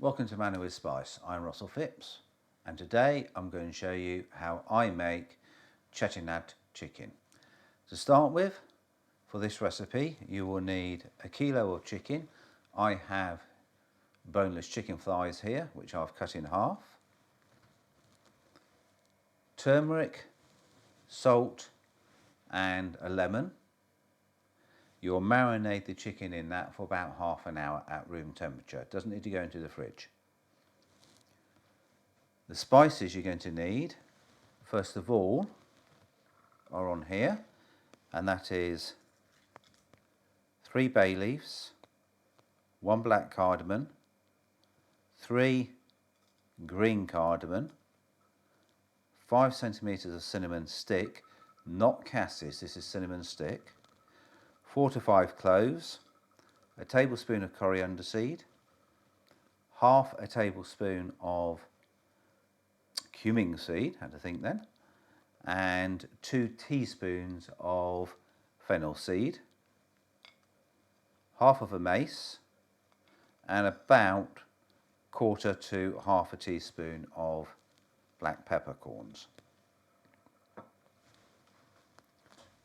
Welcome to Manna with Spice. I'm Russell Phipps, and today I'm going to show you how I make Chettinad chicken. To start with, for this recipe you will need a kilo of chicken. I have boneless chicken thighs here, which I've cut in half. Turmeric, salt and a lemon. You'll marinate the chicken in that for about half an hour at room temperature. It doesn't need to go into the fridge. The spices you're going to need, first of all, are on here, and that is 3 bay leaves, 1 black cardamom, 3 green cardamom, 5 centimeters of cinnamon stick, not cassis, this is cinnamon stick, 4 to 5 cloves, a tablespoon of coriander seed, half a tablespoon of cumin seed, had to think then, and 2 teaspoons of fennel seed, half of a mace, and about 1/4 to half a teaspoon of black peppercorns.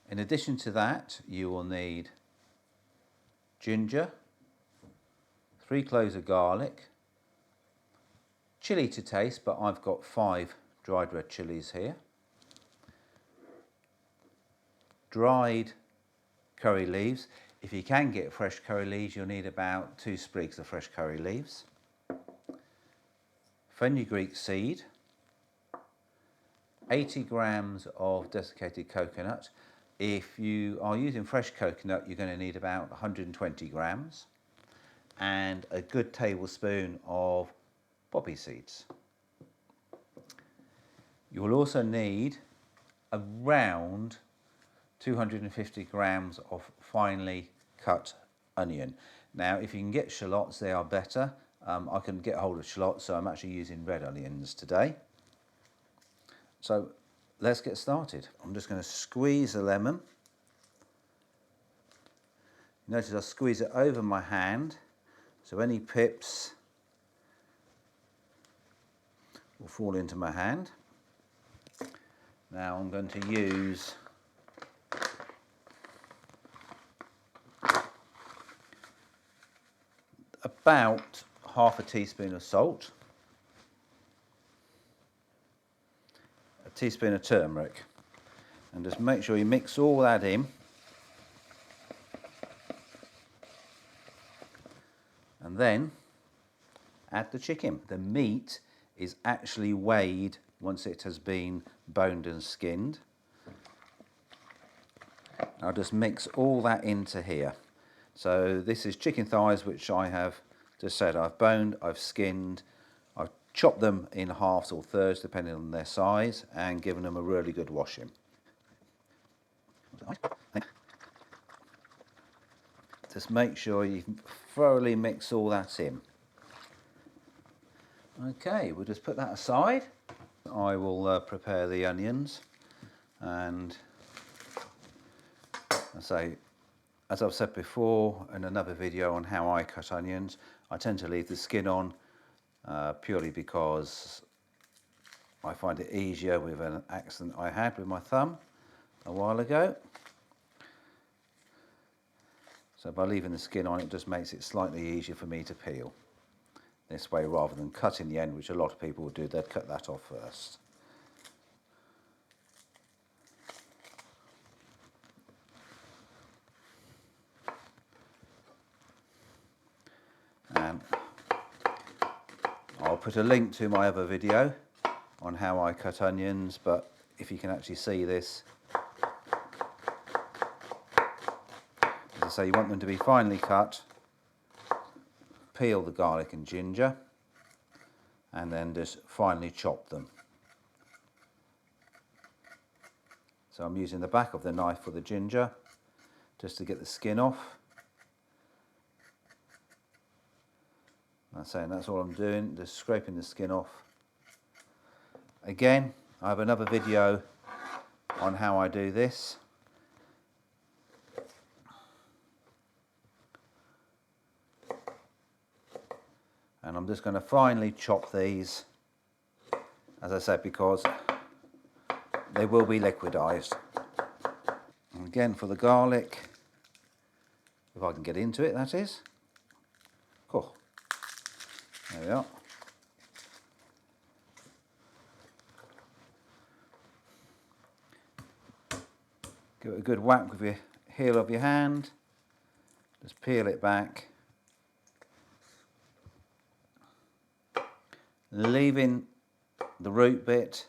In addition to that, you will need ginger, 3 cloves of garlic, chilli to taste, but I've got 5 dried red chilies here, dried curry leaves. If you can get fresh curry leaves, you'll need about 2 sprigs of fresh curry leaves, fenugreek seed, 80 grams of desiccated coconut. If you are using fresh coconut, you're going to need about 120 grams, and a good tablespoon of poppy seeds. You will also need around 250 grams of finely cut onion. Now, if you can get shallots, they are better. I can get hold of shallots, so I'm actually using red onions today. So let's get started. I'm just going to squeeze the lemon. Notice I squeeze it over my hand, so any pips will fall into my hand. Now I'm going to use about half a teaspoon of salt, a teaspoon of turmeric, and just make sure you mix all that in, and then add the chicken. The meat is actually weighed once it has been boned and skinned. I'll just mix all that into here. So this is chicken thighs, which I have just said I've boned, I've skinned, I've chopped them in halves or thirds depending on their size, and given them a really good washing. Just make sure you thoroughly mix all that in. Okay, we'll just put that aside. I will prepare the onions, and as I've said before in another video on how I cut onions, I tend to leave the skin on purely because I find it easier with an accident I had with my thumb a while ago. So by leaving the skin on, it just makes it slightly easier for me to peel this way rather than cutting the end, which a lot of people will do. They'd cut that off first. And I'll put a link to my other video on how I cut onions, but if you can actually see this, as I say, you want them to be finely cut. Peel the garlic and ginger, and then just finely chop them. So I'm using the back of the knife for the ginger, just to get the skin off. That's all I'm doing, just scraping the skin off. Again, I have another video on how I do this. And And I'm just going to finely chop these, as I said, because they will be liquidized. And again, for the garlic, if I can get into it, that is. Cool. There we are. Give it a good whack with your heel of your hand. Just peel it back. Leaving the root bit,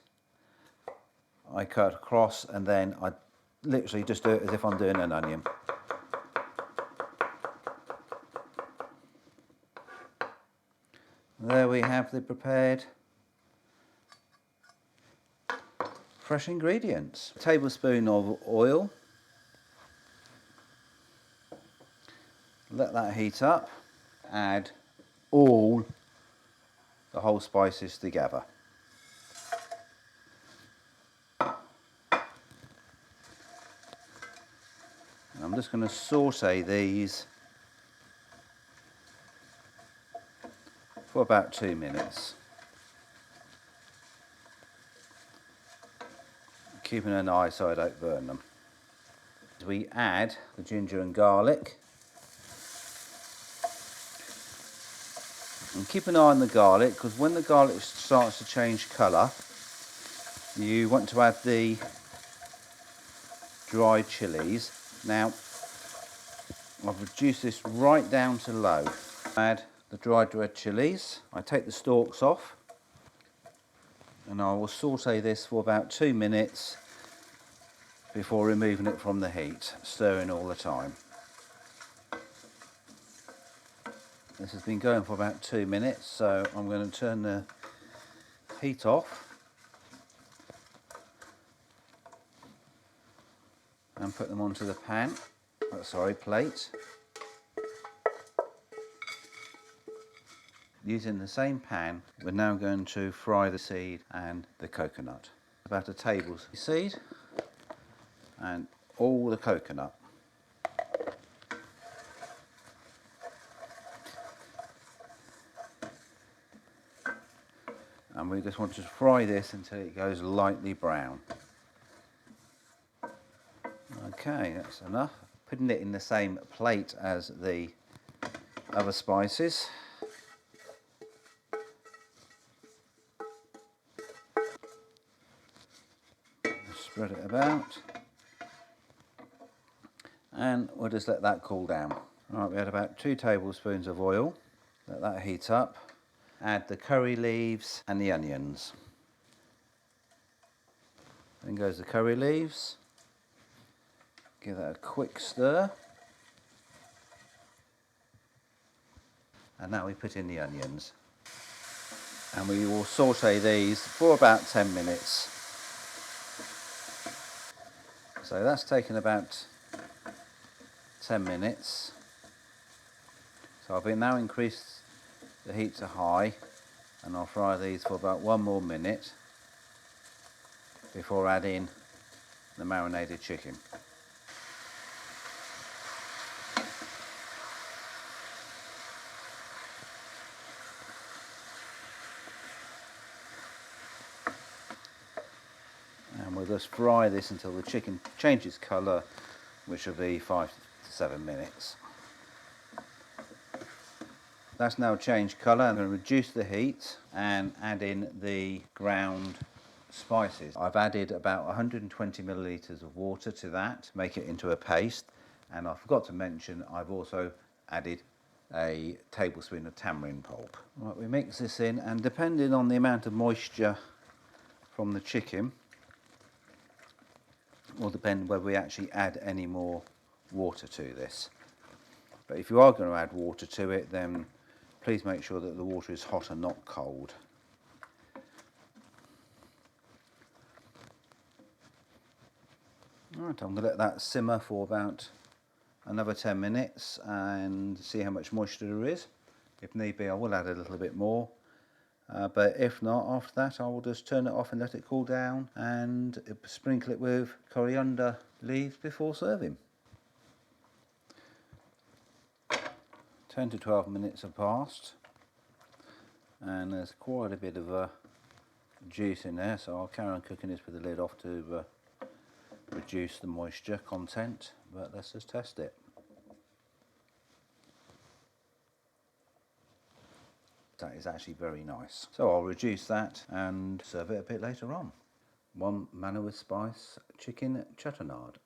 I cut across, and then I literally just do it as if I'm doing an onion. There we have the prepared fresh ingredients. A tablespoon of oil. Let that heat up. Add all the whole spices together. And I'm just going to saute these for about 2 minutes. Keeping an eye so I don't burn them. We add the ginger and garlic. And keep an eye on the garlic, because when the garlic starts to change colour, you want to add the dried chilies. Now, I've reduced this right down to low. Add the dried red chilies. I take the stalks off, and I will saute this for about 2 minutes before removing it from the heat, stirring all the time. This has been going for about 2 minutes, so I'm going to turn the heat off and put them onto the plate. Using the same pan, we're now going to fry the seed and the coconut. About a tablespoon seed and all the coconut. And we just want to fry this until it goes lightly brown. Okay, that's enough. Putting it in the same plate as the other spices. Spread it about. And we'll just let that cool down. Right, we had about 2 tablespoons of oil. Let that heat up. Add the curry leaves and the onions. Then goes the curry leaves. Give that a quick stir. And now we put in the onions. And we will saute these for about 10 minutes. So that's taken about 10 minutes. So I've now increased the heat to high, and I'll fry these for about 1 more minute before adding the marinated chicken. And we'll just fry this until the chicken changes colour, which will be 5 to 7 minutes. That's now changed colour. I'm going to reduce the heat and add in the ground spices. I've added about 120 millilitres of water to that to make it into a paste. And I forgot to mention, I've also added a tablespoon of tamarind pulp. Right, we mix this in, and depending on the amount of moisture from the chicken, will depend whether we actually add any more water to this. But if you are going to add water to it, then please make sure that the water is hot and not cold. Alright, I'm going to let that simmer for about another 10 minutes and see how much moisture there is. If need be, I will add a little bit more. But if not, after that, I will just turn it off and let it cool down and sprinkle it with coriander leaves before serving. 10 to 12 minutes have passed. and there's quite a bit of juice in there, so I'll carry on cooking this with the lid off to reduce the moisture content, but let's just test it. That is actually very nice. So I'll reduce that and serve it a bit later on. One Manna with spice chicken Chettinad.